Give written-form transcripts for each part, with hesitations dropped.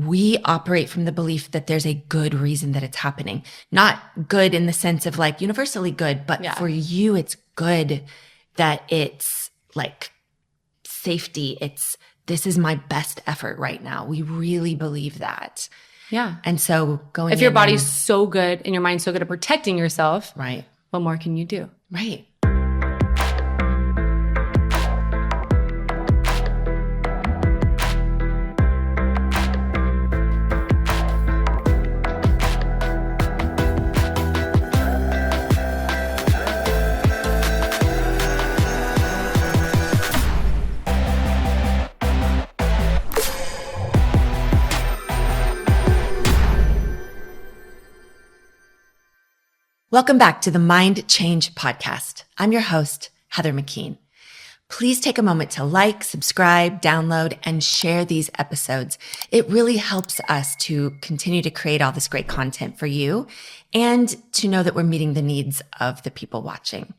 we operate from the belief that there's a good reason that it's happening. Not good in the sense of like universally good, but for you, it's good that it's like safety. This is my best effort right now. We really believe that. Yeah. And so if your body's so good and your mind's so good at protecting yourself, right, what more can you do? Right. Welcome back to the Mind Change Podcast. I'm your host, Heather McKean. Please take a moment to like, subscribe, download, and share these episodes. It really helps us to continue to create all this great content for you and to know that we're meeting the needs of the people watching.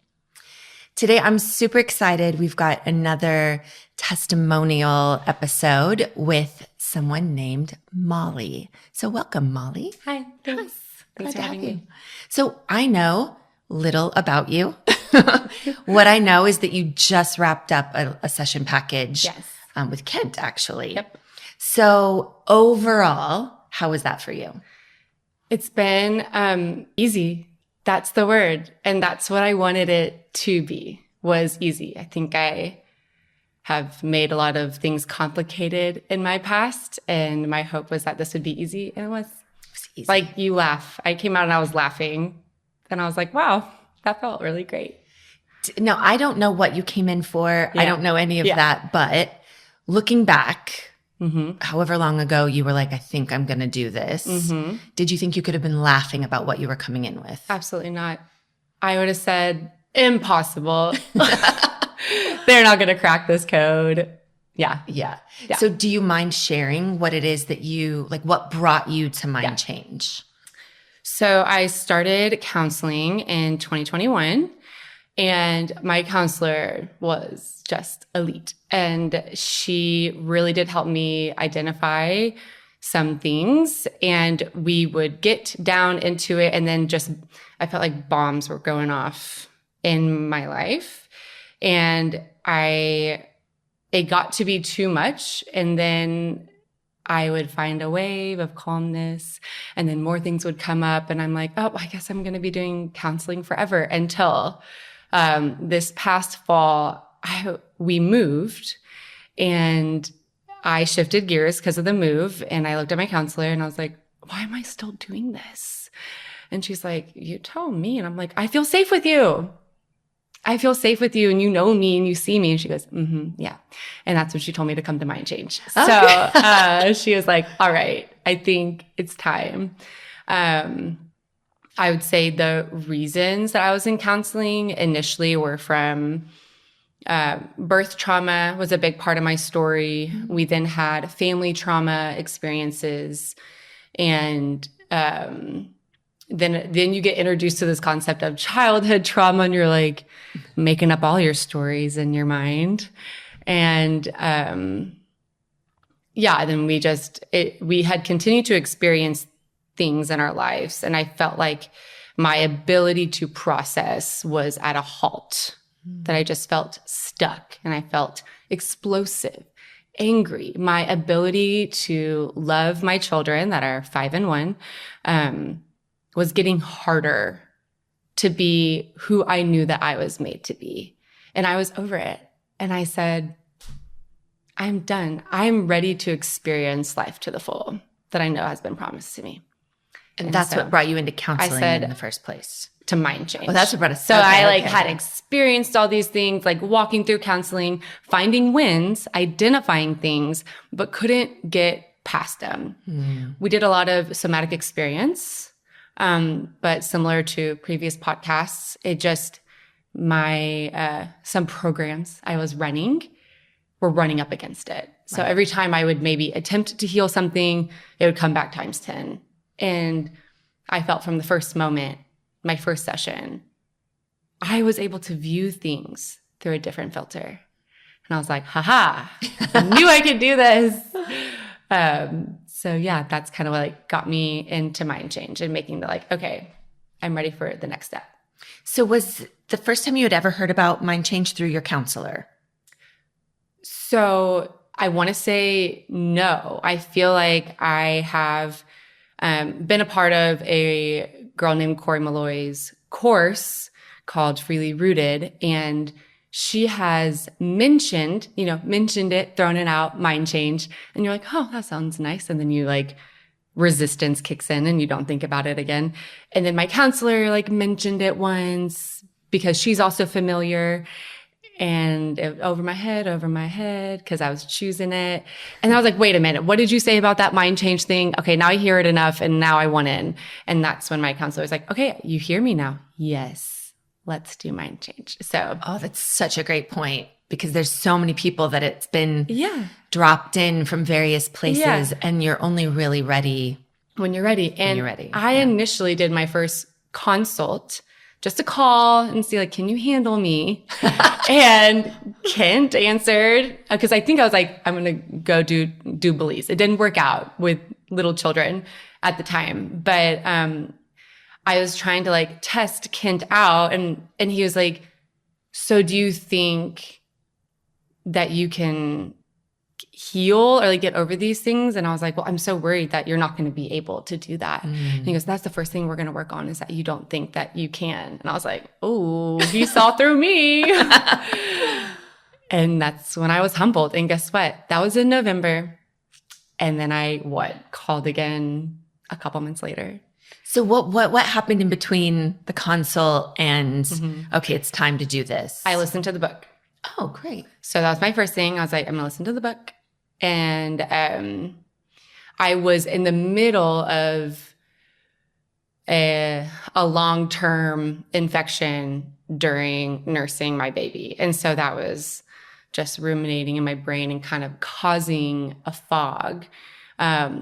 Today, I'm super excited. We've got another testimonial episode with someone named Molly. So welcome, Molly. Hi. Thanks. Thanks for having me. So I know little about you. What I know is that you just wrapped up a session package with Kent, actually. Yep. So overall, how was that for you? It's been easy. That's the word. And that's what I wanted it to be, was easy. I think I have made a lot of things complicated in my past, and my hope was that this would be easy, and it was. Easy. Like, you laugh. I came out and I was laughing, and I was like, wow, that felt really great. Now, I don't know what you came in for. I don't know any of that, but looking back, however long ago you were like, I think I'm going to do this. Did you think you could have been laughing about what you were coming in with? Absolutely not. I would have said, impossible. They're not going to crack this code. Yeah. So do you mind sharing what it is that you, like what brought you to Mind Change? So I started counseling in 2021, and my counselor was just elite. And she really did help me identify some things, and we would get down into it. And then I felt like bombs were going off in my life, and it got to be too much. And then I would find a wave of calmness, and then more things would come up. And I'm like, oh, I guess I'm going to be doing counseling forever, until this past fall, we moved, and I shifted gears because of the move. And I looked at my counselor and I was like, why am I still doing this? And she's like, you tell me. And I'm like, I feel safe with you. I feel safe with you, and you know me and you see me. And she goes, yeah. And that's when she told me to come to Mind Change. Okay. So she was like, all right, I think it's time. I would say the reasons that I was in counseling initially were from birth trauma was a big part of my story. We then had family trauma experiences, and then you get introduced to this concept of childhood trauma, and you're like making up all your stories in your mind. And then we had continued to experience things in our lives, and I felt like my ability to process was at a halt, that I just felt stuck, and I felt explosive, angry. My ability to love my children that are 5 and 1 was getting harder to be who I knew that I was made to be. And I was over it. And I said, I'm done. I'm ready to experience life to the full that I know has been promised to me. And that's what brought you into counseling in the first place. To Mind Change. Oh, that's what brought us. So I had experienced all these things, like walking through counseling, finding wins, identifying things, but couldn't get past them. We did a lot of somatic experience. But similar to previous podcasts, some programs I was running were running up against it. So every time I would maybe attempt to heal something, it would come back times 10. And I felt from the first moment, my first session, I was able to view things through a different filter. And I was like, haha, I knew I could do this. So yeah, that's kind of what like got me into mind change and making the like, okay, I'm ready for the next step. So was the first time you had ever heard about mind change through your counselor? So I want to say no. I feel like I have been a part of a girl named Corey Malloy's course called Freely Rooted. And she has mentioned it, thrown it out, mind change. And you're like, oh, that sounds nice. And then you like resistance kicks in and you don't think about it again. And then my counselor like mentioned it once because she's also familiar. And over my head, because I was choosing it. And I was like, wait a minute, what did you say about that mind change thing? Okay, now I hear it enough and now I want in. And that's when my counselor was like, okay, you hear me now? Yes, let's do mind change. So. Oh, that's such a great point because there's so many people that it's been dropped in from various places and you're only really ready. When you're ready. And you're ready. I initially did my first consult just to call and see, like, can you handle me? And Kent answered, because I think I was like, I'm going to go do Belize. It didn't work out with little children at the time. But I was trying to, like, test Kent out. And he was like, so do you think that you can heal or like get over these things? And I was like, well, I'm so worried that you're not going to be able to do that. And he goes, that's the first thing we're going to work on is that you don't think that you can. And I was like, oh, he saw through me. And that's when I was humbled. And guess what? That was in November. And then I called again a couple months later. So what happened in between the consult and okay, it's time to do this? I listened to the book. Oh, great. So that was my first thing. I was like, I'm going to listen to the book. And I was in the middle of a long-term infection during nursing my baby. And so that was just ruminating in my brain and kind of causing a fog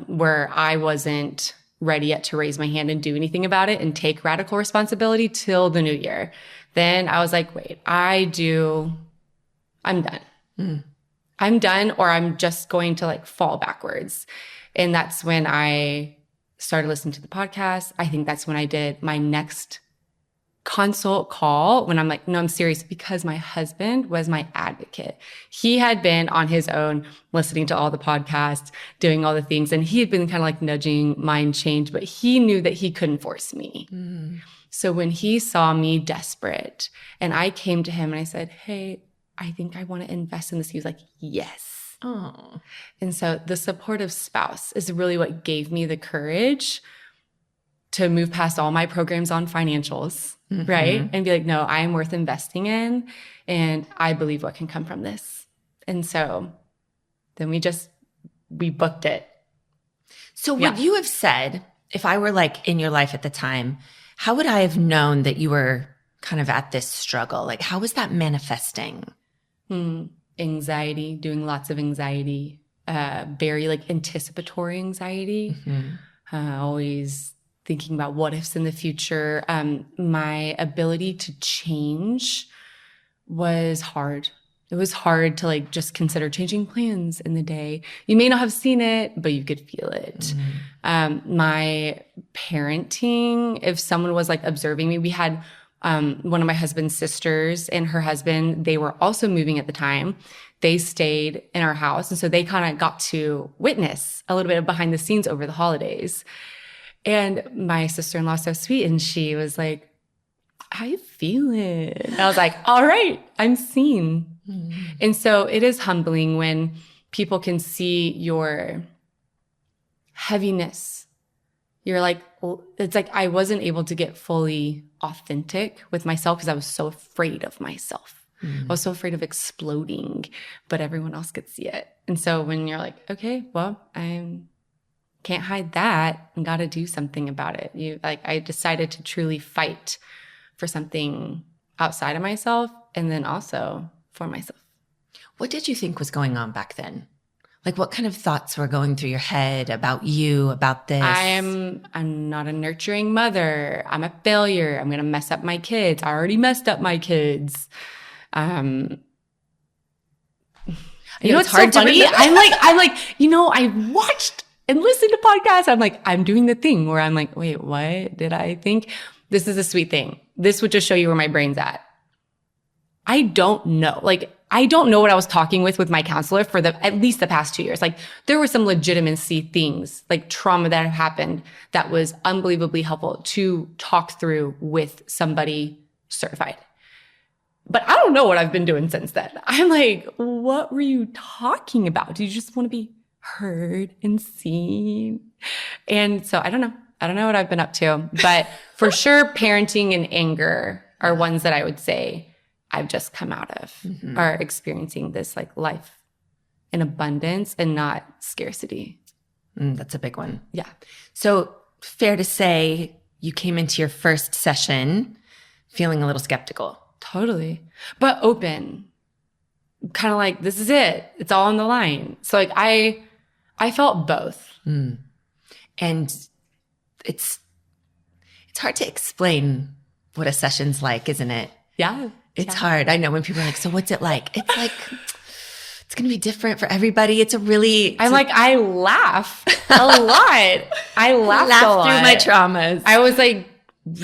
where I wasn't ready yet to raise my hand and do anything about it and take radical responsibility till the new year. Then I was like, wait, I'm done. I'm done, or I'm just going to like fall backwards. And that's when I started listening to the podcast. I think that's when I did my next consult call when I'm like, no, I'm serious, because my husband was my advocate. He had been on his own, listening to all the podcasts, doing all the things. And he had been kind of like nudging mind change, but he knew that he couldn't force me. So when he saw me desperate and I came to him and I said, hey, I think I want to invest in this. He was like, yes. Oh. And so the supportive spouse is really what gave me the courage to move past all my programs on financials, right? And be like, no, I am worth investing in. And I believe what can come from this. And so then we booked it. So would you have said, if I were like in your life at the time, how would I have known that you were kind of at this struggle? Like, how was that manifesting? Anxiety, doing lots of anxiety, very like anticipatory anxiety, always thinking about what ifs in the future. My ability to change was hard. It was hard to like just consider changing plans in the day. You may not have seen it, but you could feel it. My parenting, if someone was like observing me, we had one of my husband's sisters and her husband, they were also moving at the time. They stayed in our house. And so they kind of got to witness a little bit of behind the scenes over the holidays. And my sister-in-law, so sweet. And she was like, how you feeling? And I was like, all right, I'm seen. And so it is humbling when people can see your heaviness. You're like, it's like I wasn't able to get fully authentic with myself because I was so afraid of myself. I was so afraid of exploding, but everyone else could see it. And so when you're like, okay, well, I can't hide that and got to do something about it. I decided to truly fight for something outside of myself and then also for myself. What did you think was going on back then? Like, what kind of thoughts were going through your head about you, about this? I'm not a nurturing mother. I'm a failure. I'm going to mess up my kids. I already messed up my kids. You know, it's hard so funny. I'm like, I watched and listened to podcasts. I'm like, I'm doing the thing where I'm like, wait, what did I think? This is a sweet thing. This would just show you where my brain's at. I don't know. I don't know what I was talking with my counselor for at least the past 2 years. There were some legitimacy things, trauma that happened that was unbelievably helpful to talk through with somebody certified. But I don't know what I've been doing since then. I'm like, what were you talking about? Do you just want to be heard and seen? And so I don't know. I don't know what I've been up to. But for sure, parenting and anger are ones that I would say I've just come out of, are experiencing this life in abundance and not scarcity. That's a big one. Yeah. So fair to say you came into your first session feeling a little skeptical. Totally. But open. Kind of like, this is it. It's all on the line. So I felt both. And it's hard to explain what a session's like, isn't it? Yeah. It's hard. I know when people are like, so what's it like? It's like, it's going to be different for everybody. I laugh a lot. I laughed a lot. Through my traumas. I was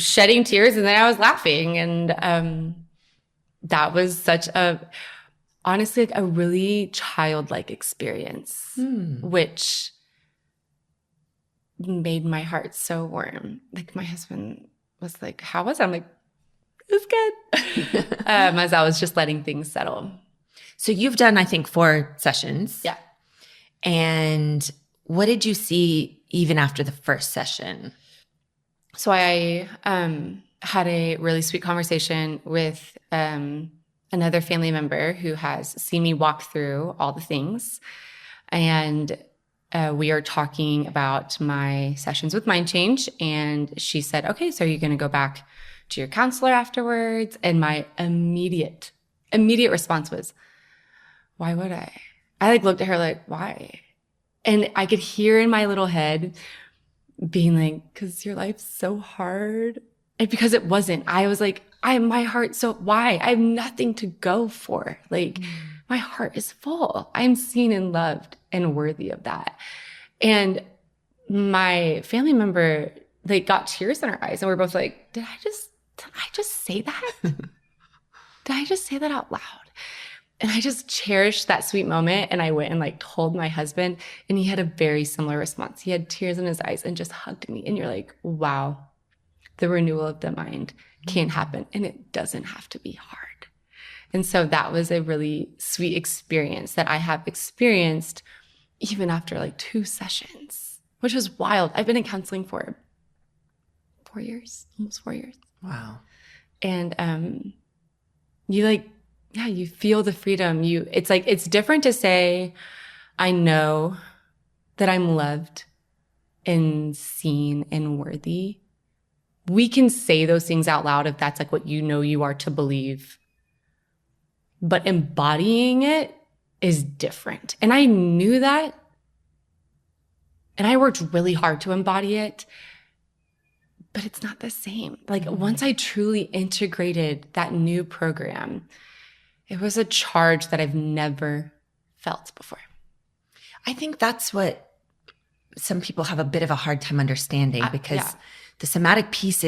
shedding tears and then I was laughing. And that was honestly, a really childlike experience, which made my heart so warm. My husband was like, how was it? I'm like, it was good. As I was just letting things settle. So you've done, I think, 4 sessions. Yeah. And what did you see even after the first session? So I had a really sweet conversation with another family member who has seen me walk through all the things. And we are talking about my sessions with Mind Change. And she said, okay, so are you going to go back to your counselor afterwards? And my immediate response was, why would I? I looked at her like, why? And I could hear in my little head being like, because your life's so hard. And because it wasn't, I was like, my heart, so why? I have nothing to go for. My heart is full. I'm seen and loved and worthy of that. And my family member, got tears in her eyes. And we're both like, did I just say that? Did I just say that out loud? And I just cherished that sweet moment. And I went and told my husband, and he had a very similar response. He had tears in his eyes and just hugged me. And you're like, wow, the renewal of the mind can happen, and it doesn't have to be hard. And so that was a really sweet experience that I have experienced even after 2 sessions, which was wild. I've been in counseling for 4 years, almost 4 years. Wow. And you feel the freedom. It's different to say, I know that I'm loved and seen and worthy. We can say those things out loud if that's what you are to believe. But embodying it is different. And I knew that. And I worked really hard to embody it. But it's not the same. Once I truly integrated that new program, it was a charge that I've never felt before. I think that's what some people have a bit of a hard time understanding because the somatic piece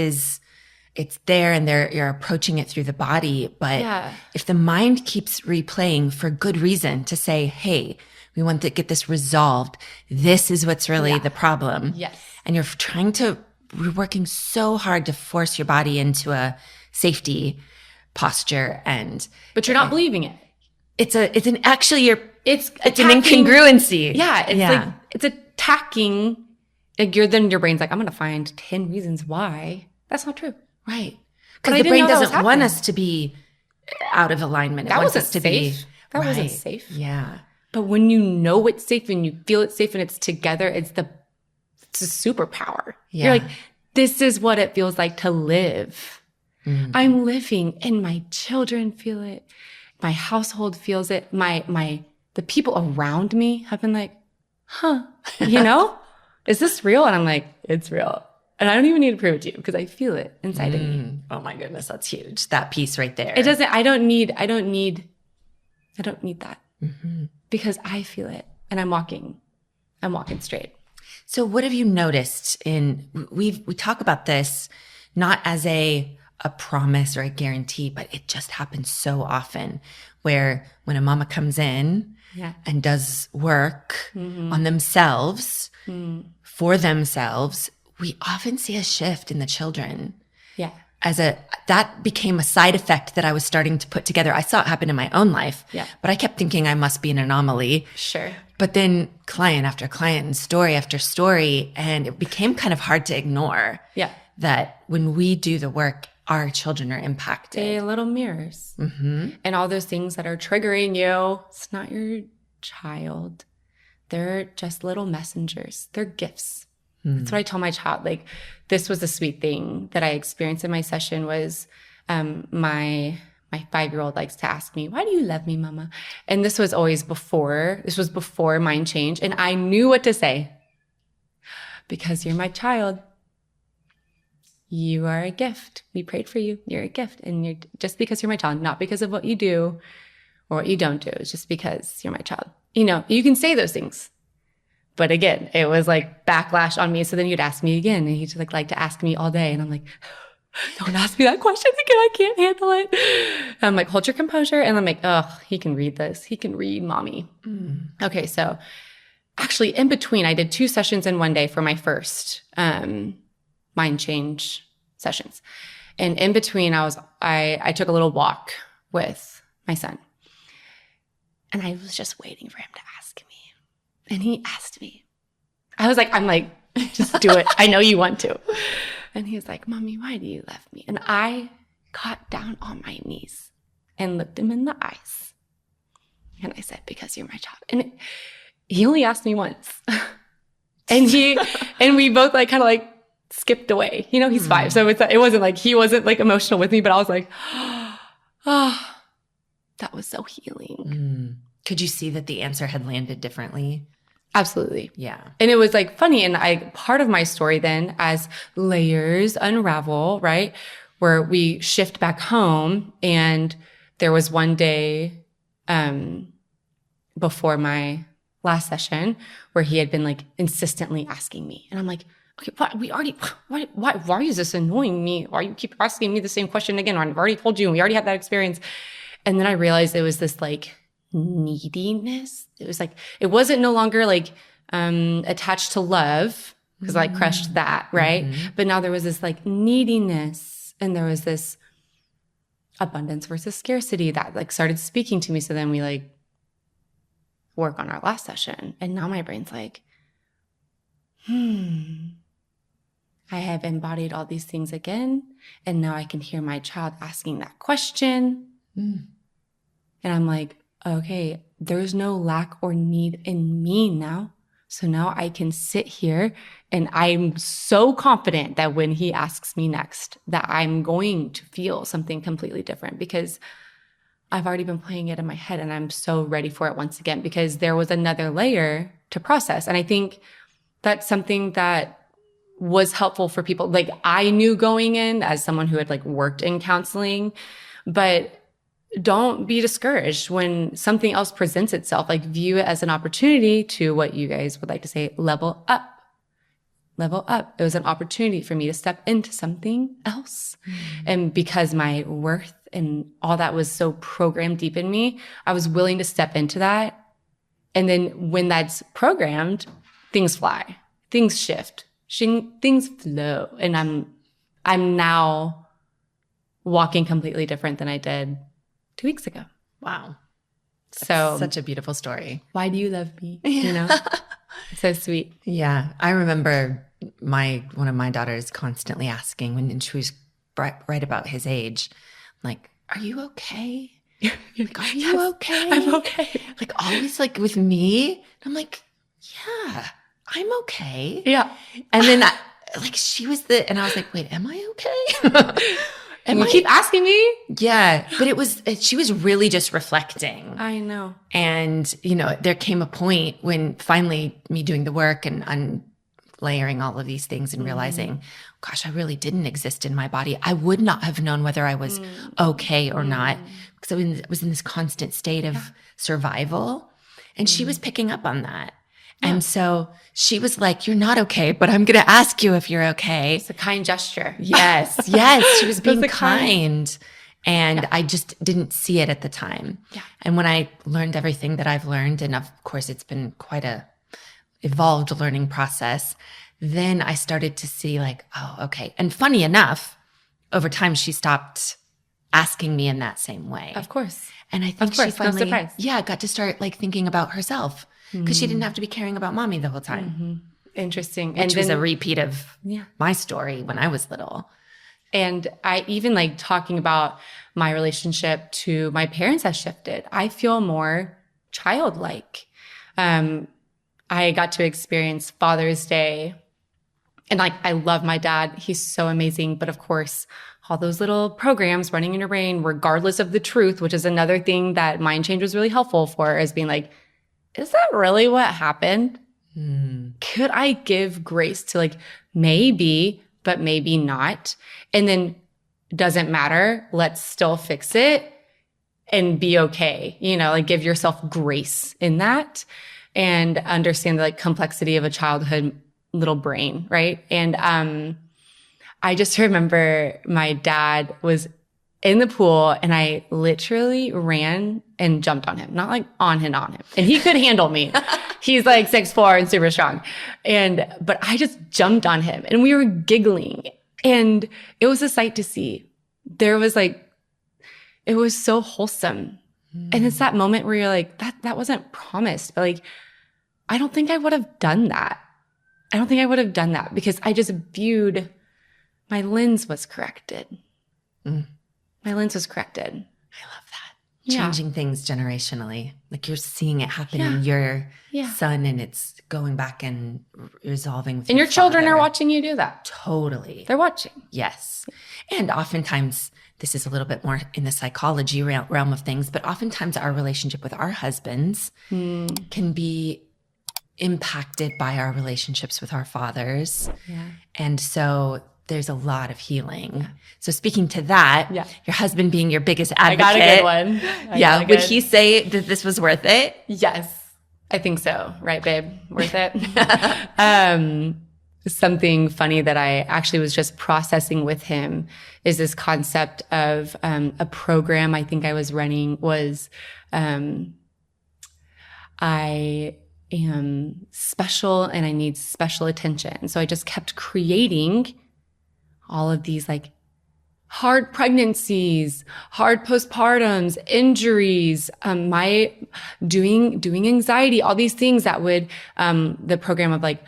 it's there and you're approaching it through the body. But if the mind keeps replaying for good reason to say, hey, we want to get this resolved. This is what's really the problem. Yes. And you're working so hard to force your body into a safety posture, but you're not believing it. It's an incongruency. Yeah. It's attacking. Your brain's like, I'm going to find 10 reasons why. That's not true. Right. Because the brain doesn't want us to be out of alignment. That wasn't safe. That wasn't safe. Yeah. But when you know it's safe and you feel it's safe and it's together, it's a superpower. Yeah. You're like, this is what it feels like to live. I'm living and my children feel it. My household feels it. The people around me have been like, huh, is this real? And I'm like, it's real. And I don't even need to prove it to you because I feel it inside of me. Oh my goodness. That's huge. That piece right there. I don't need that. because I feel it and I'm walking straight. So what have you noticed we talk about this not as a promise or a guarantee, but it just happens so often where when a mama comes in and does work on themselves, for themselves, we often see a shift in the children. Yeah. That became a side effect that I was starting to put together. I saw it happen in my own life, but I kept thinking I must be an anomaly. Sure. But then client after client and story after story, and it became kind of hard to ignore that when we do the work, our children are impacted. They're little mirrors. And all those things that are triggering you, it's not your child. They're just little messengers. They're gifts. That's what I tell my child. Like, this was a sweet thing that I experienced in my session was my 5-year-old likes to ask me, why do you love me, mama? And this was before mind change. And I knew what to say. Because you're my child. You are a gift. We prayed for you. You're a gift. And you're just because you're my child, not because of what you do or what you don't do. It's just because you're my child. You know, you can say those things. But again, it was like backlash on me. So then you'd ask me again, and he'd just like to ask me all day. And I'm like, don't ask me that question again. I can't handle it. And I'm like, hold your composure. And I'm like, oh, he can read this. He can read mommy. Okay. So actually in between, I did 2 sessions in one day for my first, mind change sessions. And in between I took a little walk with my son, and I was just waiting for him to ask me. And he asked me. I'm like, just do it. I know you want to. And he was like, Mommy, why do you love me? And I got down on my knees and looked him in the eyes. And I said, because you're my child. And he only asked me once. And we both like kind of like skipped away. You know, he's 5. So it wasn't like, he wasn't like emotional with me, but I was like, oh, that was so healing. Could you see that the answer had landed differently? Absolutely. Yeah. And it was like funny. And part of my story then, as layers unravel, right, where we shift back home, and there was one day before my last session where he had been like insistently asking me. And I'm like, okay, why is this annoying me? Why you keep asking me the same question again? I've already told you, and we already had that experience. And then I realized it was this like neediness. It was like, it wasn't no longer like attached to love, because I crushed that, right? But now there was this like neediness, and there was this abundance versus scarcity that like started speaking to me. So then we like work on our last session, and now my brain's like, I have embodied all these things again, and now I can hear my child asking that question. And I'm like, okay, there's no lack or need in me now. So now I can sit here, and I'm so confident that when he asks me next, that I'm going to feel something completely different, because I've already been playing it in my head, and I'm so ready for it once again, because there was another layer to process. And I think that's something that was helpful for people. Like, I knew going in as someone who had like worked in counseling, but don't be discouraged when something else presents itself. Like, view it as an opportunity to, what you guys would like to say, level up. Level up. It was an opportunity for me to step into something else. And because my worth and all that was so programmed deep in me, I was willing to step into that. And then when that's programmed, things fly, things shift, things flow. And I'm now walking completely different than I did 2 weeks ago. Wow. So That's such a beautiful story. Why do you love me? You know, so sweet. Yeah. I remember one of my daughters constantly asking when she was right about his age, like, are you okay? Like, are you okay? I'm okay. Like, always like with me. I'm like, yeah, I'm okay. Yeah. And then she was and I was like, wait, am I okay? And you keep asking me? Yeah. But she was really just reflecting. I know. And, there came a point when finally me doing the work and layering all of these things and realizing, gosh, I really didn't exist in my body. I would not have known whether I was okay or not, because I was in this constant state of survival. And she was picking up on that. And so she was like, you're not okay, but I'm going to ask you if you're okay. It's a kind gesture. Yes. She was being kind. And I just didn't see it at the time. Yeah. And when I learned everything that I've learned, and of course it's been quite a evolved learning process, then I started to see like, oh, okay. And funny enough, over time she stopped asking me in that same way. Of course. And I think she finally, no got to start like thinking about herself, because she didn't have to be caring about mommy the whole time. Interesting. Which was a repeat of my story when I was little. And I even like talking about my relationship to my parents has shifted. I feel more childlike. I got to experience Father's Day, and like, I love my dad. He's so amazing. But of course, all those little programs running in your brain, regardless of the truth, which is another thing that Mind Change was really helpful for, is being like, is that really what happened? Could I give grace to like, maybe, but maybe not? And then doesn't matter. Let's still fix it and be okay. You know, like give yourself grace in that and understand the like complexity of a childhood little brain. Right. And, I just remember my dad was in the pool and I literally ran and jumped on him, not like on him. And he could handle me. He's like 6'4" and super strong. But I just jumped on him and we were giggling, and it was a sight to see. There was like, it was so wholesome. And it's that moment where you're like, that wasn't promised, but like, I don't think I would have done that. Because I just viewed, my lens was corrected. My lens was corrected. I love that. Changing things generationally. Like you're seeing it happen in your son, and it's going back and resolving with and your children are watching you do that. Totally. They're watching. Yes. And oftentimes, this is a little bit more in the psychology realm of things, but oftentimes our relationship with our husbands can be impacted by our relationships with our fathers. Yeah. And so there's a lot of healing. So speaking to that, your husband being your biggest advocate. I got a good one. Would he say that this was worth it? Yes. I think so. Right, babe? Worth it? Something funny that I actually was just processing with him is this concept of a program I think I was running was I am special and I need special attention. So I just kept creating all of these like hard pregnancies, hard postpartums, injuries, my doing anxiety, all these things that would, the program of like,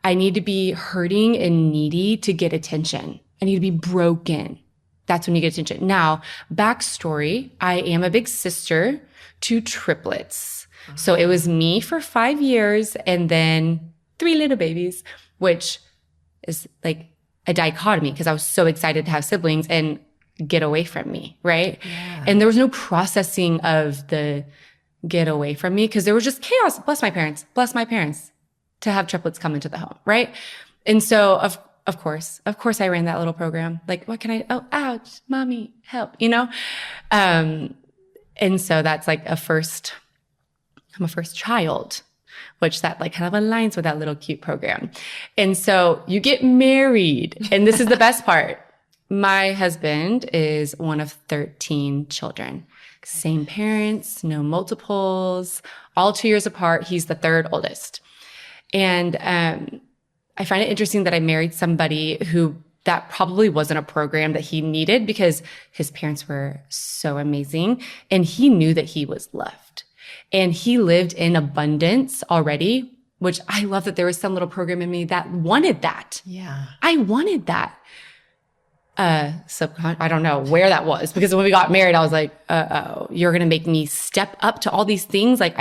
I need to be hurting and needy to get attention. I need to be broken. That's when you get attention. Now, backstory, I am a big sister to triplets. So it was me for 5 years and then 3 little babies, which is like a dichotomy because I was so excited to have siblings and get away from me, right? Yeah. And there was no processing of the get away from me because there was just chaos. Bless my parents to have triplets come into the home, right? And so of course I ran that little program. Like, what can I, oh, ouch, mommy, help, you know? And so that's like I'm a first child, which that like kind of aligns with that little cute program. And so you get married, and this is the best part. My husband is one of 13 children. Same parents, no multiples, all 2 years apart. He's the third oldest. And I find it interesting that I married somebody who that probably wasn't a program that he needed because his parents were so amazing, and he knew that he was loved. And he lived in abundance already, which I love that there was some little program in me that wanted that. Yeah. I wanted that. I don't know where that was, because when we got married, I was like, oh, you're going to make me step up to all these things. Like,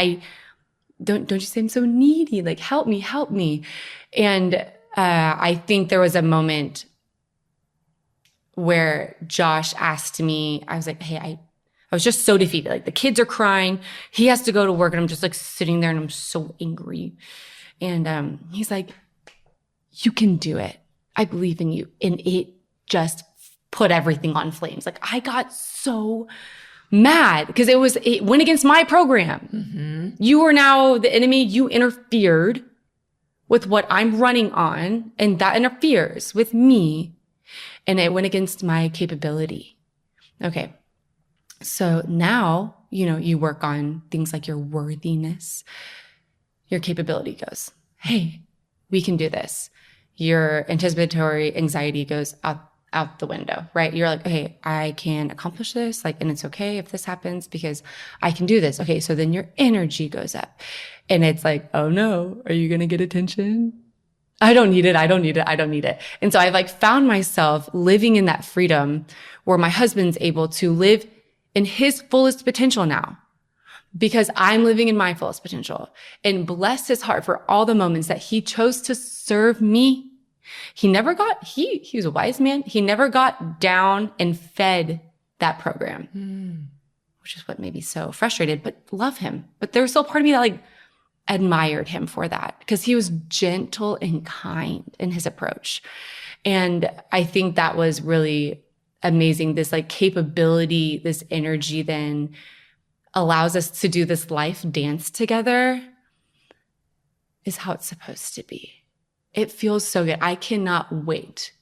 don't you say I'm so needy? Like, help me. And, I think there was a moment where Josh asked me, I was like, hey, I was just so defeated. Like, the kids are crying. He has to go to work, and I'm just like sitting there and I'm so angry. And, he's like, you can do it. I believe in you. And it just put everything on flames. Like I got so mad because it went against my program. Mm-hmm. You are now the enemy. You interfered with what I'm running on, and that interferes with me. And it went against my capability. Okay. So now, you work on things like your worthiness. Your capability goes, hey, we can do this. Your anticipatory anxiety goes out the window, right? You're like, okay, I can accomplish this. Like, and it's okay if this happens because I can do this. Okay. So then your energy goes up and it's like, oh no, are you going to get attention? I don't need it. I don't need it. I don't need it. And so I've found myself living in that freedom where my husband's able to live in his fullest potential now because I'm living in my fullest potential, and bless his heart for all the moments that he chose to serve me. He was a wise man. He never got down and fed that program, which is what made me so frustrated, but love him. But there was still part of me that admired him for that because he was gentle and kind in his approach. And I think that was really amazing. This capability, this energy then allows us to do this life dance together is how it's supposed to be. It feels so good. I cannot wait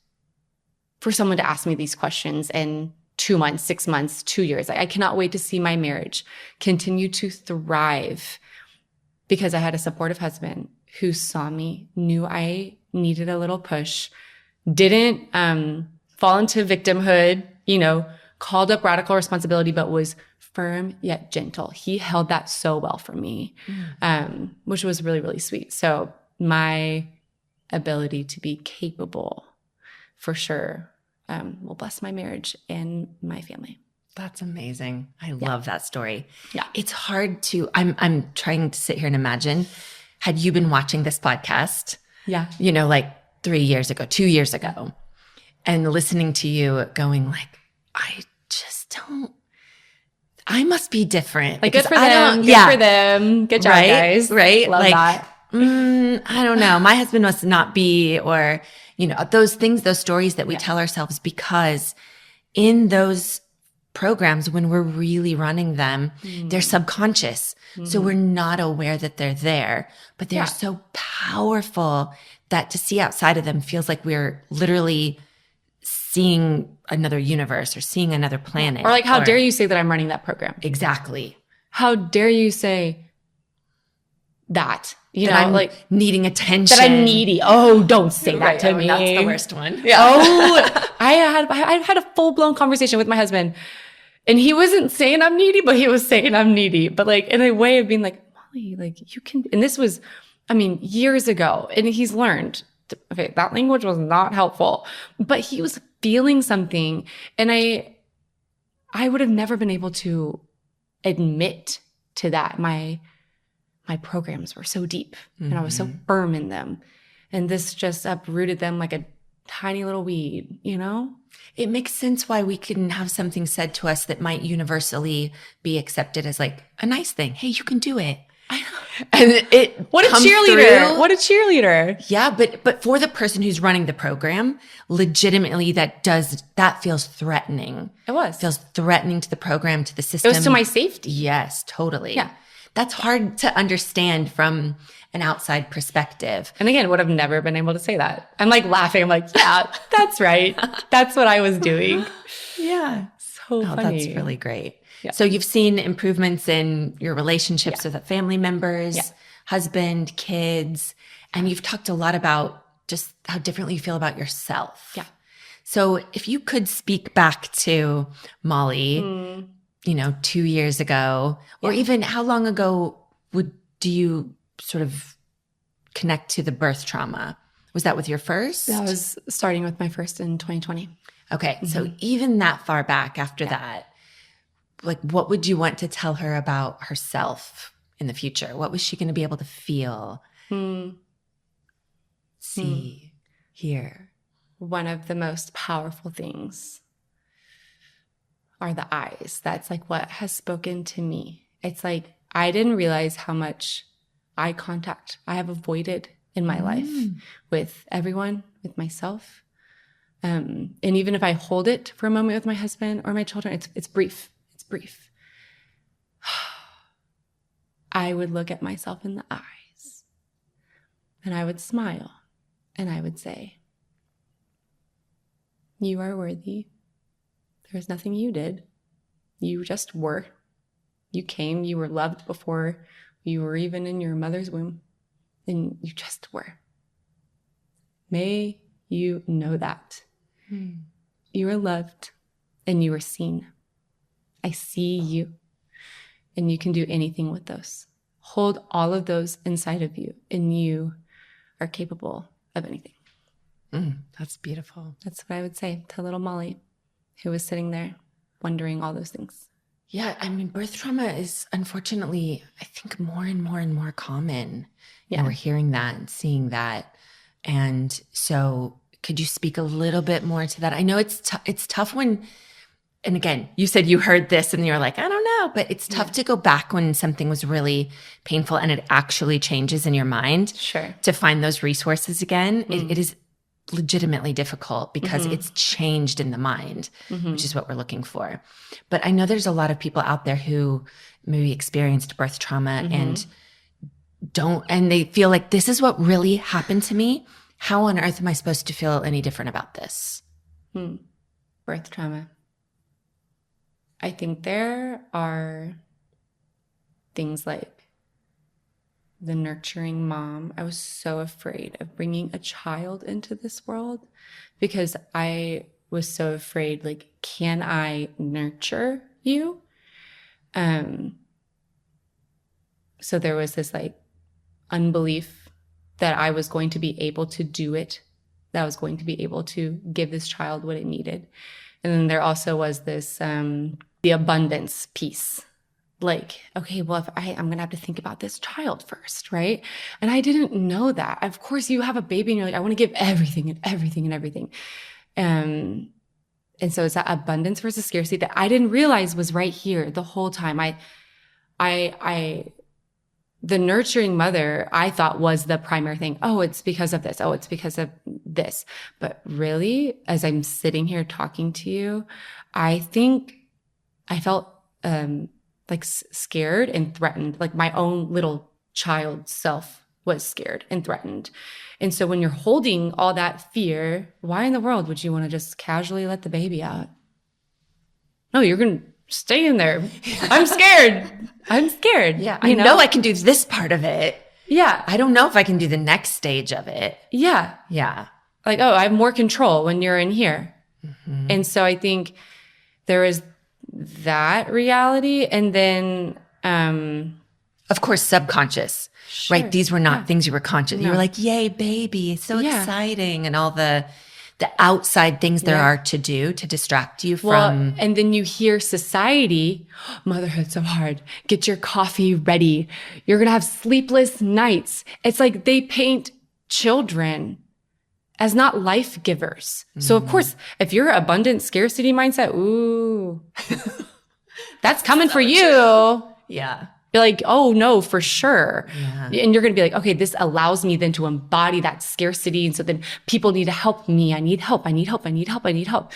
for someone to ask me these questions in 2 months, 6 months, 2 years. I cannot wait to see my marriage continue to thrive because I had a supportive husband who saw me, knew I needed a little push, didn't fall into victimhood, called up radical responsibility, but was firm yet gentle. He held that so well for me, which was really, really sweet. So my ability to be capable for sure will bless my marriage and my family. That's amazing. I love that story. Yeah. It's hard to, I'm trying to sit here and imagine, had you been watching this podcast, 3 years ago, 2 years ago, and listening to you going I just don't, I must be different. Good for them. Good for them. Good job, guys. Right. Love that. I don't know. My husband must not be, or, those things, those stories that we tell ourselves, because in those programs, when we're really running them, they're subconscious. So we're not aware that they're there, but they're so powerful that to see outside of them feels like we're literally seeing another universe or seeing another planet. Or how dare you say that I'm running that program? Exactly. How dare you say that? I'm needing attention. That I'm needy. Oh, don't say that to me. That's the worst one. Yeah. Oh, I had a full-blown conversation with my husband, and he wasn't saying I'm needy, but he was saying I'm needy. But in a way of being Molly, you can, and this was, years ago, and he's learned, okay, that language was not helpful, but he was feeling something. And I would have never been able to admit to that. My programs were so deep and I was so firm in them. And this just uprooted them like a tiny little weed, It makes sense why we can have something said to us that might universally be accepted as a nice thing. Hey, you can do it. And what a cheerleader. What a cheerleader. Yeah. But for the person who's running the program, legitimately that feels threatening. It feels threatening to the program, to the system. It was to my safety. Yes, totally. Yeah. That's hard to understand from an outside perspective. And again, would have never been able to say that. I'm laughing. I'm yeah, that's right. That's what I was doing. Yeah. So funny. That's really great. Yeah. So you've seen improvements in your relationships with family members, husband, kids, and you've talked a lot about just how differently you feel about yourself. Yeah. So if you could speak back to Molly, 2 years ago, or even how long ago do you sort of connect to the birth trauma? Was that with your first? That was starting with my first in 2020. Okay. So even that far back after that, what would you want to tell her about herself in the future? What was she going to be able to feel, see, hear? One of the most powerful things are the eyes. That's what has spoken to me. It's I didn't realize how much eye contact I have avoided in my life with everyone, with myself. And even if I hold it for a moment with my husband or my children, it's brief. It's brief. I would look at myself in the eyes and I would smile and I would say, you are worthy. There's nothing you did. You just were. You came, you were loved before you were even in your mother's womb, and you just were. May you know that. You are loved and you are seen. I see you, and you can do anything with those. Hold all of those inside of you, and you are capable of anything. That's beautiful. That's what I would say to little Molly, who was sitting there wondering all those things. Yeah, I mean, birth trauma is unfortunately, I think, more and more and more common. Yeah. We're hearing that and seeing that. And so could you speak a little bit more to that? I know it's tough when, and again, you said you heard this and you're like, I don't know, but it's tough to go back when something was really painful and it actually changes in your mind. Sure. To find those resources again. It is legitimately difficult because it's changed in the mind, which is what we're looking for. But I know there's a lot of people out there who maybe experienced birth trauma and they feel like this is what really happened to me. How on earth am I supposed to feel any different about this? Birth trauma. I think there are things like the nurturing mom. I was so afraid of bringing a child into this world because I was so afraid, like, can I nurture you? So there was this like unbelief that I was going to be able to do it, that I was going to be able to give this child what it needed. And then there also was this, the abundance piece. Like, okay, well, if I'm going to have to think about this child first, right? And I didn't know that. Of course, you have a baby and you're like, I want to give everything and everything and everything. And so it's that abundance versus scarcity that I didn't realize was right here the whole time. The nurturing mother, I thought was the primary thing. Oh, it's because of this. Oh, it's because of this. But really, as I'm sitting here talking to you, I think I felt, like scared and threatened, like my own little child self was scared and threatened. And so when you're holding all that fear, why in the world would you want to just casually let the baby out? No, you're going to stay in there. I'm scared. I'm scared. Yeah. I know I can do this part of it. Yeah. I don't know if I can do the next stage of it. Yeah. Yeah. Like, oh, I have more control when you're in here. And so I think there is that reality. And then, of course, subconscious, right? These were not things you were conscious. No. You were like, yay, baby. It's so exciting. And all the outside things there are to do to distract you from. And then you hear society, motherhood's so hard. Get your coffee ready. You're going to have sleepless nights. It's like they paint children as not life givers. So of course, if you're abundant scarcity mindset, ooh, that's coming for you. Yeah. You're like, oh no, for sure. Yeah. And you're going to be like, okay, this allows me then to embody that scarcity. And so then people need to help me. I need help. I need help. I need help. I need help.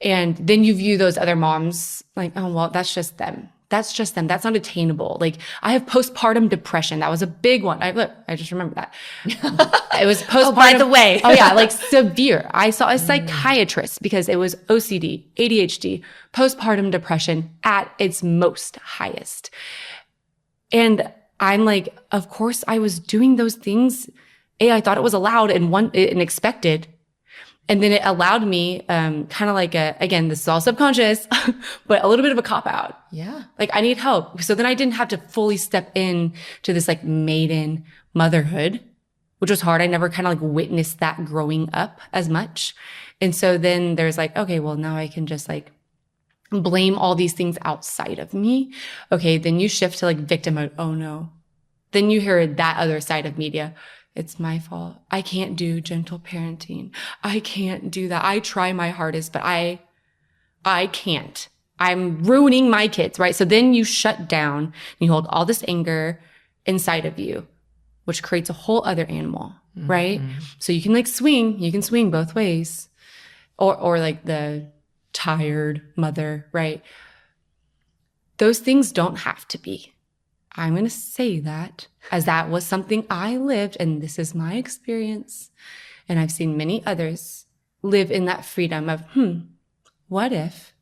And then you view those other moms like, oh, well, that's just them. That's just them. That's not attainable. Like, I have postpartum depression. That was a big one. I just remember that. It was postpartum. Oh, by the way. Oh yeah, like severe. I saw a psychiatrist because it was OCD, ADHD, postpartum depression at its most highest. And I'm like, of course I was doing those things. I thought it was allowed and expected. And then it allowed me, kind of like again, this is all subconscious, but a little bit of a cop out. Yeah. Like, I need help. So then I didn't have to fully step in to this like maiden motherhood, which was hard. I never kind of like witnessed that growing up as much. And so then there's like, okay, well now I can just like blame all these things outside of me. Okay. Then you shift to like victim mode. Oh no. Then you hear that other side of media. It's my fault. I can't do gentle parenting. I can't do that. I try my hardest, but I can't. I'm ruining my kids, right? So then you shut down, you hold all this anger inside of you, which creates a whole other animal. right? So you can like swing, you can swing both ways. Or like the tired mother, right? Those things don't have to be. I'm going to say that as that was something I lived, and this is my experience. And I've seen many others live in that freedom of, what if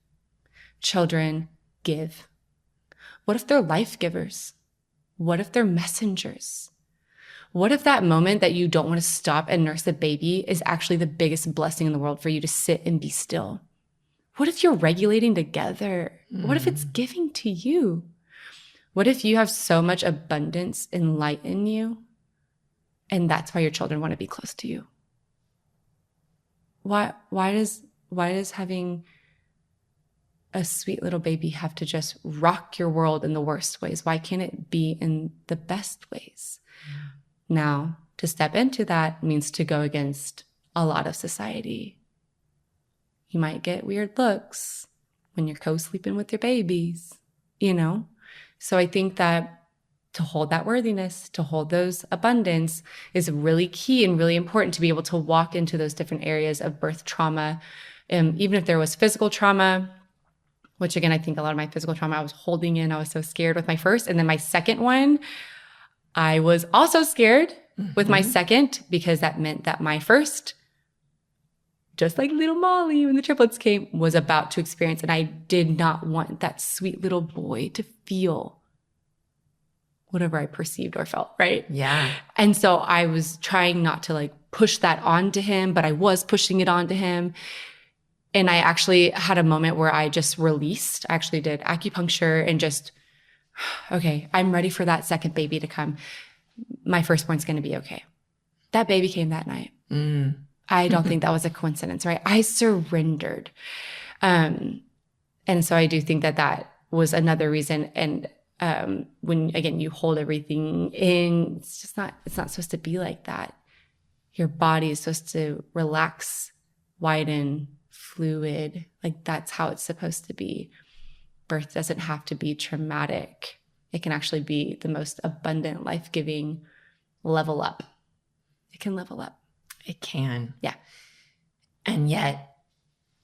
children give? What if they're life givers? What if they're messengers? What if that moment that you don't want to stop and nurse a baby is actually the biggest blessing in the world for you to sit and be still? What if you're regulating together? What if it's giving to you? What if you have so much abundance and light in you, and that's why your children want to be close to you? Why does having a sweet little baby have to just rock your world in the worst ways? Why can't it be in the best ways? Now, to step into that means to go against a lot of society. You might get weird looks when you're co-sleeping with your babies, you know? So I think that to hold that worthiness, to hold those abundance is really key and really important to be able to walk into those different areas of birth trauma. Even if there was physical trauma, which again, I think a lot of my physical trauma I was holding in. I was so scared with my first. And then my second one, I was also scared with my second, because that meant that my first, just like little Molly when the triplets came, was about to experience. And I did not want that sweet little boy to feel whatever I perceived or felt, right? Yeah. And so I was trying not to like push that onto him, but I was pushing it onto him. And I actually had a moment where I just released. I actually did acupuncture and just, okay, I'm ready for that second baby to come. My firstborn's going to be okay. That baby came that night. I don't think that was a coincidence, right? I surrendered. And so I do think that that was another reason. And when, again, you hold everything in, it's not supposed to be like that. Your body is supposed to relax, widen, fluid. Like that's how it's supposed to be. Birth doesn't have to be traumatic. It can actually be the most abundant, life-giving level up. It can level up. It can. Yeah. And yet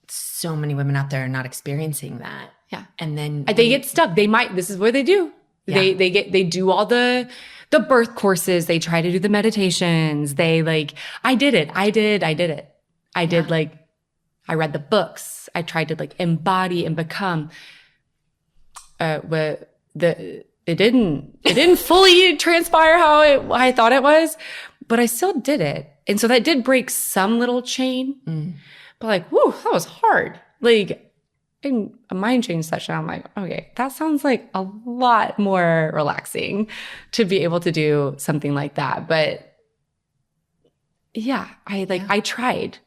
so many women out there are not experiencing that. Yeah. And then they get stuck. This is what they do. Yeah. They do all the birth courses. They try to do the meditations. They like, I did it. I read the books. I tried to like embody and become, it didn't fully transpire how I thought it was, but I still did it. And so that did break some little chain, but like, whoo, that was hard. Like in a mind change session, I'm like, okay, that sounds like a lot more relaxing to be able to do something like that. But yeah, I tried.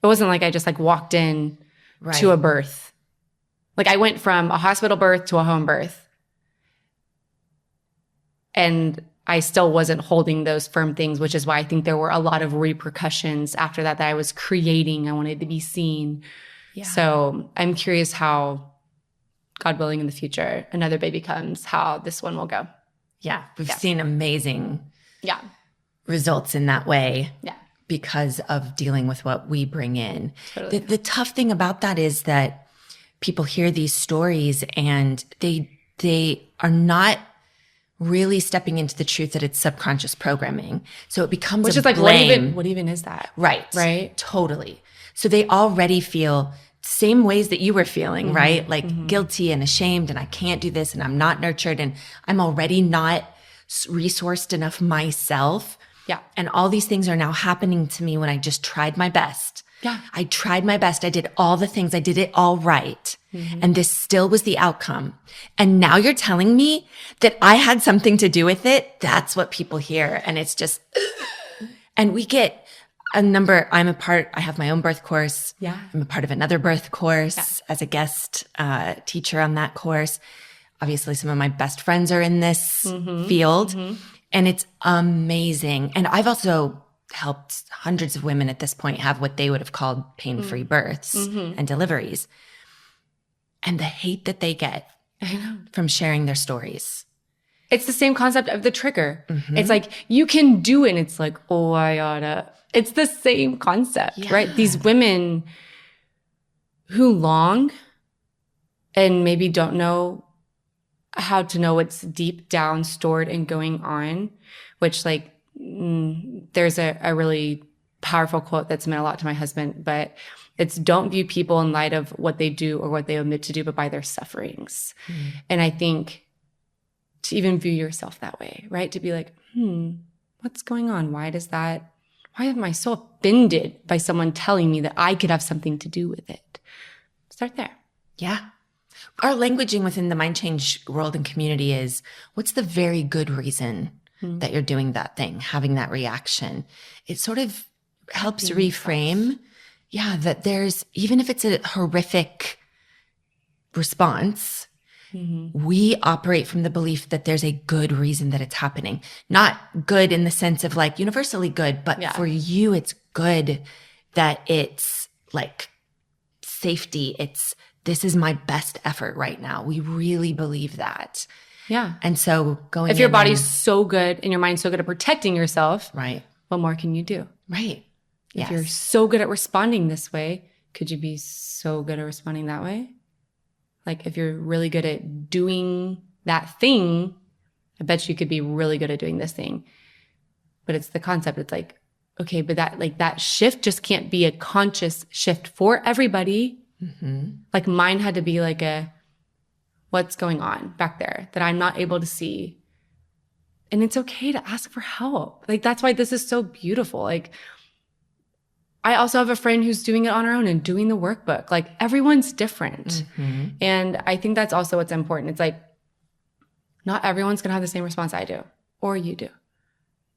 It wasn't like I just like walked in to a birth. Like I went from a hospital birth to a home birth. And I still wasn't holding those firm things, which is why I think there were a lot of repercussions after that I was creating. I wanted to be seen. Yeah. So I'm curious how, God willing, in the future, another baby comes, how this one will go. Yeah. We've seen amazing results in that way. Yeah. Because of dealing with what we bring in. Totally. The tough thing about that is that people hear these stories and they are not really stepping into the truth that it's subconscious programming. So it becomes which is like, blame. what even is that? Right. Totally. So they already feel same ways that you were feeling, right? Like guilty and ashamed and I can't do this and I'm not nurtured and I'm already not resourced enough myself. Yeah. And all these things are now happening to me when I just tried my best. Yeah. I tried my best. I did all the things. I did it all right. And this still was the outcome. And now you're telling me that I had something to do with it. That's what people hear. And it's just, and we get a number. I have my own birth course. Yeah. I'm a part of another birth course as a guest teacher on that course. Obviously, some of my best friends are in this field. And it's amazing. And I've also helped hundreds of women at this point have what they would have called pain-free births and deliveries. And the hate that they get from sharing their stories. It's the same concept of the trigger. It's like, you can do it. And it's like, oh, I oughta. It's the same concept, right? These women who long and maybe don't know how to know what's deep down stored and going on, which like, there's a really powerful quote that's meant a lot to my husband, but it's, don't view people in light of what they do or what they omit to do, but by their sufferings. And I think to even view yourself that way, right? To be like, what's going on? Why am I so offended by someone telling me that I could have something to do with it? Start there. Yeah. Our languaging within the mind change world and community is, what's the very good reason that you're doing that thing, having that reaction? It sort of helps reframe, that there's, even if it's a horrific response, we operate from the belief that there's a good reason that it's happening. Not good in the sense of like universally good, but for you, it's good that it's like safety. This is my best effort right now. We really believe that. Yeah. And so if your body's so good and your mind's so good at protecting yourself, right, what more can you do? Right. If you're so good at responding this way, could you be so good at responding that way? Like if you're really good at doing that thing, I bet you could be really good at doing this thing. But it's the concept. It's like, okay, but that shift just can't be a conscious shift for everybody. Like mine had to be like what's going on back there that I'm not able to see. And it's okay to ask for help. Like, that's why this is so beautiful. Like, I also have a friend who's doing it on her own and doing the workbook. Like, everyone's different. And I think that's also what's important. It's like, not everyone's going to have the same response I do or you do.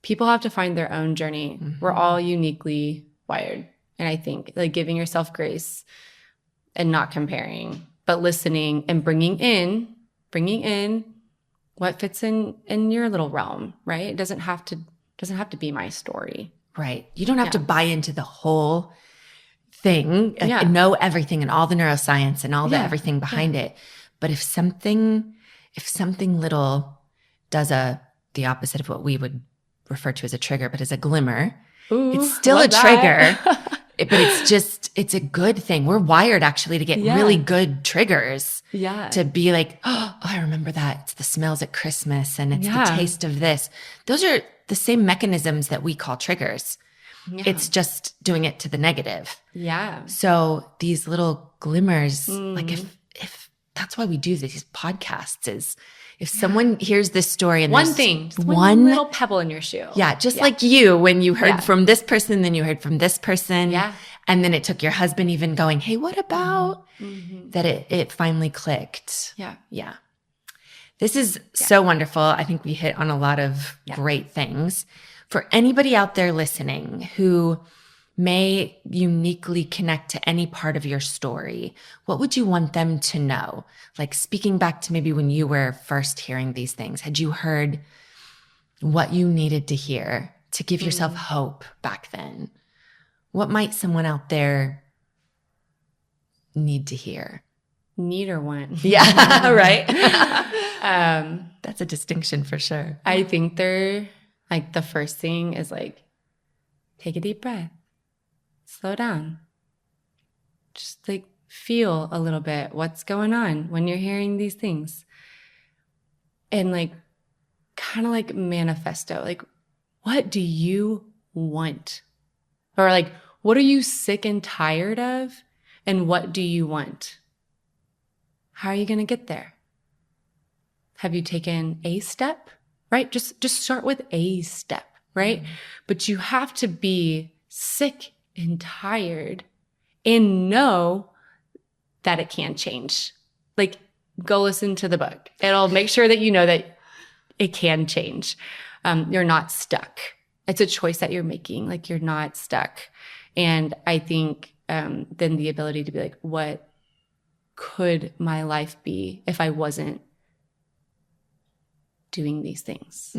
People have to find their own journey. We're all uniquely wired. And I think like giving yourself grace and not comparing, but listening and bringing in what fits in your little realm, right? It doesn't have to be my story. Right. You don't have to buy into the whole thing, know everything and all the neuroscience and all the everything behind it. But if something little does the opposite of what we would refer to as a trigger, but as a glimmer, it's still a trigger. But it's a good thing. We're wired actually to get really good triggers. Yeah. To be like, oh, I remember that. It's the smells at Christmas and it's the taste of this. Those are the same mechanisms that we call triggers. Yeah. It's just doing it to the negative. Yeah. So these little glimmers, like if that's why we do these podcasts, is if someone hears this story and one little pebble in your shoe. Yeah. Just like you, when you heard from this person, then you heard from this person. Yeah. And then it took your husband even going, hey, what about that it finally clicked. Yeah. Yeah. This is so wonderful. I think we hit on a lot of great things. For anybody out there listening who may uniquely connect to any part of your story, what would you want them to know? Like speaking back to maybe when you were first hearing these things, had you heard what you needed to hear to give yourself hope back then? What might someone out there need to hear? Need or want? Yeah, right. That's a distinction for sure. I think they're like the first thing is like, take a deep breath. Slow down. Just like feel a little bit what's going on when you're hearing these things. And like kind of like manifesto, like what do you want? Or like what are you sick and tired of? And what do you want? How are you going to get there? Have you taken a step? Right? Just start with a step, right? But you have to be sick and tired and know that it can change. Like, go listen to the book. It'll make sure that you know that it can change. You're not stuck. It's a choice that you're making. Like, you're not stuck. And I think then the ability to be like, what could my life be if I wasn't doing these things?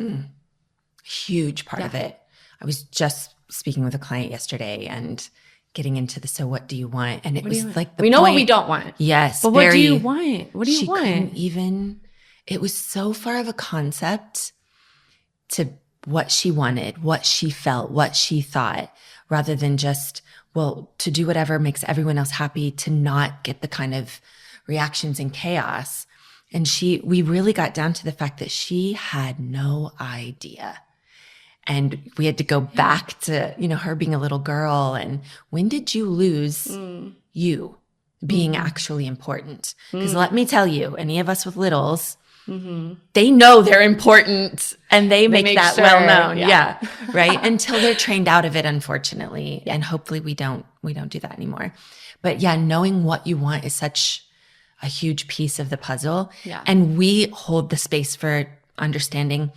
Huge part of it. I was just speaking with a client yesterday and getting into the, so what do you want? And it was like, we know what we don't want. Yes. But what do you want? What do you want? Couldn't even it was so far of a concept to what she wanted, what she felt, what she thought, rather than just, well, to do whatever makes everyone else happy, to not get the kind of reactions and chaos. And we really got down to the fact that she had no idea. And we had to go back to, her being a little girl. And when did you lose you being actually important? Because let me tell you, any of us with littles, they know they're important and they make that sure, well known. Yeah. Right. Until they're trained out of it, unfortunately. And hopefully we don't do that anymore. But yeah, knowing what you want is such a huge piece of the puzzle. Yeah. And we hold the space for understanding.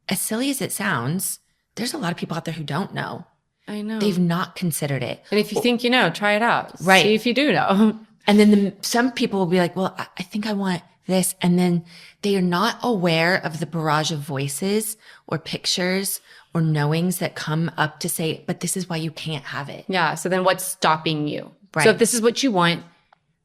As silly as it sounds, there's a lot of people out there who don't know. I know. They've not considered it. And if you think you know, try it out. Right. See if you do know. And then some people will be like, well, I think I want this. And then they are not aware of the barrage of voices or pictures or knowings that come up to say, but this is why you can't have it. Yeah. So then what's stopping you? Right. So if this is what you want,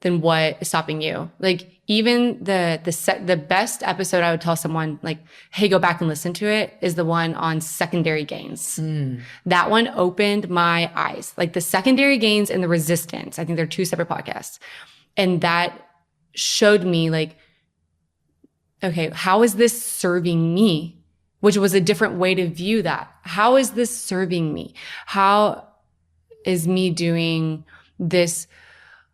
then what is stopping you? Like even the best episode I would tell someone like, hey, go back and listen to it is the one on secondary gains. That one opened my eyes. Like the secondary gains and the resistance. I think they're two separate podcasts. And that showed me like, okay, how is this serving me? Which was a different way to view that. How is this serving me? How is me doing this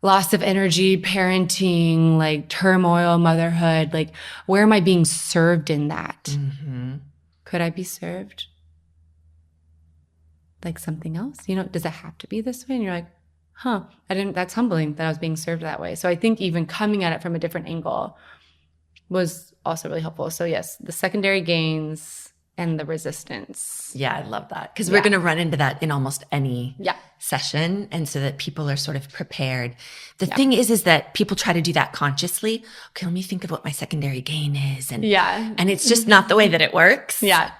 loss of energy, parenting, like turmoil, motherhood, like where am I being served in that? Could I be served like something else? Does it have to be this way? And you're like, that's humbling that I was being served that way. So I think even coming at it from a different angle was also really helpful. So yes, the secondary gains and the resistance. Yeah, I love that. Because we're going to run into that in almost any session. And so that people are sort of prepared. The thing is that people try to do that consciously. Okay, let me think of what my secondary gain is. And it's just not the way that it works. Yeah.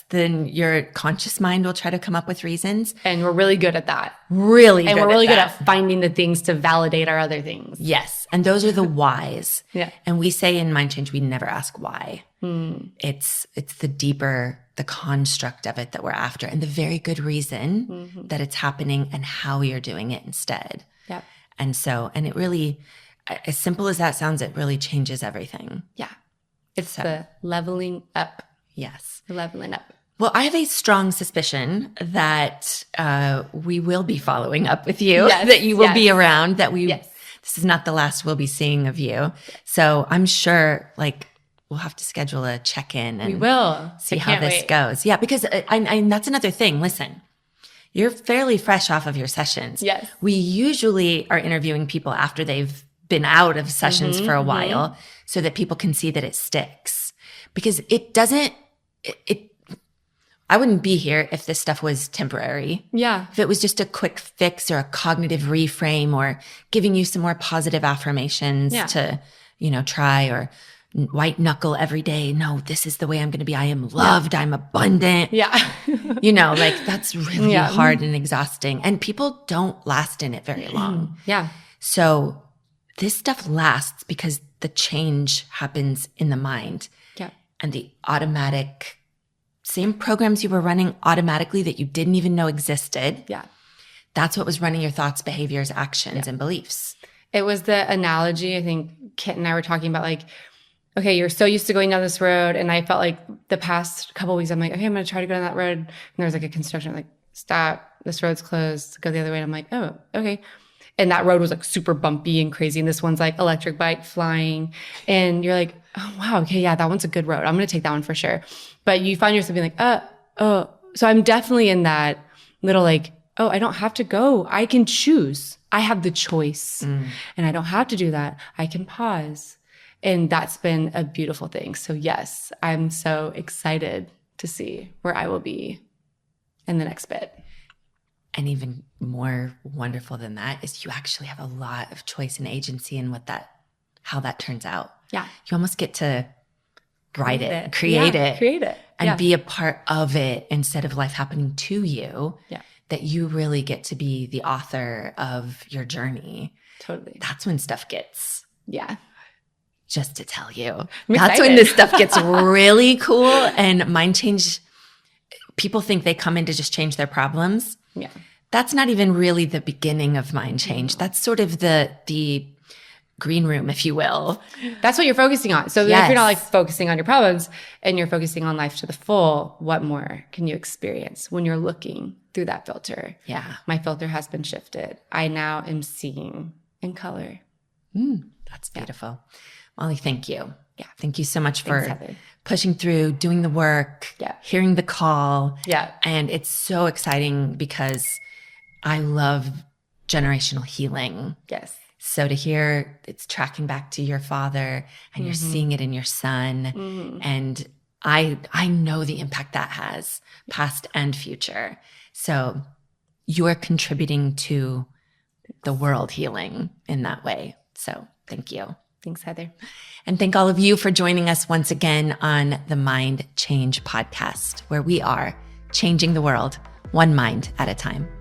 Then your conscious mind will try to come up with reasons. And we're really good at that. And we're really good at finding the things to validate our other things. Yes. And those are the whys. Yeah. And we say in Mind Change, we never ask why. It's the deeper, the construct of it that we're after and the very good reason that it's happening and how you're doing it instead. Yeah. And it really, as simple as that sounds, it really changes everything. Yeah. It's the leveling up. Yes. The leveling up. Well, I have a strong suspicion that we will be following up with you, that you will be around, that this is not the last we'll be seeing of you. So I'm sure we'll have to schedule a check-in and we will see how this goes. Yeah, because I that's another thing. Listen, you're fairly fresh off of your sessions. Yes. We usually are interviewing people after they've been out of sessions for a while so that people can see that it sticks. Because it doesn't, I wouldn't be here if this stuff was temporary. Yeah. If it was just a quick fix or a cognitive reframe or giving you some more positive affirmations to, try or white knuckle every day. No, this is the way I'm going to be. I am loved. I'm abundant. Yeah. That's really hard and exhausting. And people don't last in it very long. Yeah. So this stuff lasts because the change happens in the mind. Yeah. And the automatic, same programs you were running automatically that you didn't even know existed. Yeah. That's what was running your thoughts, behaviors, actions, and beliefs. It was the analogy, I think Kit and I were talking about, okay, you're so used to going down this road. And I felt like the past couple of weeks, I'm like, okay, I'm going to try to go down that road. And there's a construction. I'm like, stop, this road's closed, go the other way. And I'm like, oh, okay. And that road was super bumpy and crazy. And this one's electric bike flying. And you're like, oh, wow, okay, yeah, that one's a good road. I'm going to take that one for sure. But you find yourself being like, oh. So I'm definitely in that little oh, I don't have to go. I can choose. I have the choice. And I don't have to do that. I can pause. And that's been a beautiful thing. So yes, I'm so excited to see where I will be in the next bit. And even more wonderful than that is you actually have a lot of choice and agency in how that turns out. Yeah. You almost get to write it, create it. And be a part of it instead of life happening to you. Yeah. That you really get to be the author of your journey. Totally. That's when stuff gets just to tell you. I'm That's excited. when this stuff gets really cool. And mind change, people think they come in to just change their problems. Yeah. That's not even really the beginning of mind change. That's sort of the green room, if you will. That's what you're focusing on. So Yes. if you're not like focusing on your problems and you're focusing on life to the full, what more can you experience when you're looking through that filter? Yeah. My filter has been shifted. I now am seeing in color. That's beautiful. Molly, thank you. Yeah. Thank you so much Thanks, for Heather. pushing through, doing the work, Yeah. hearing the call. Yeah. And it's so exciting because I love generational healing. Yes. So to hear it's tracking back to your father and you're seeing it in your son. And I know the impact that has, past and future. So you're contributing to the world healing in that way. So thank you. Thanks, Heather. And thank all of you for joining us once again on the Mind Change podcast, where we are changing the world one mind at a time.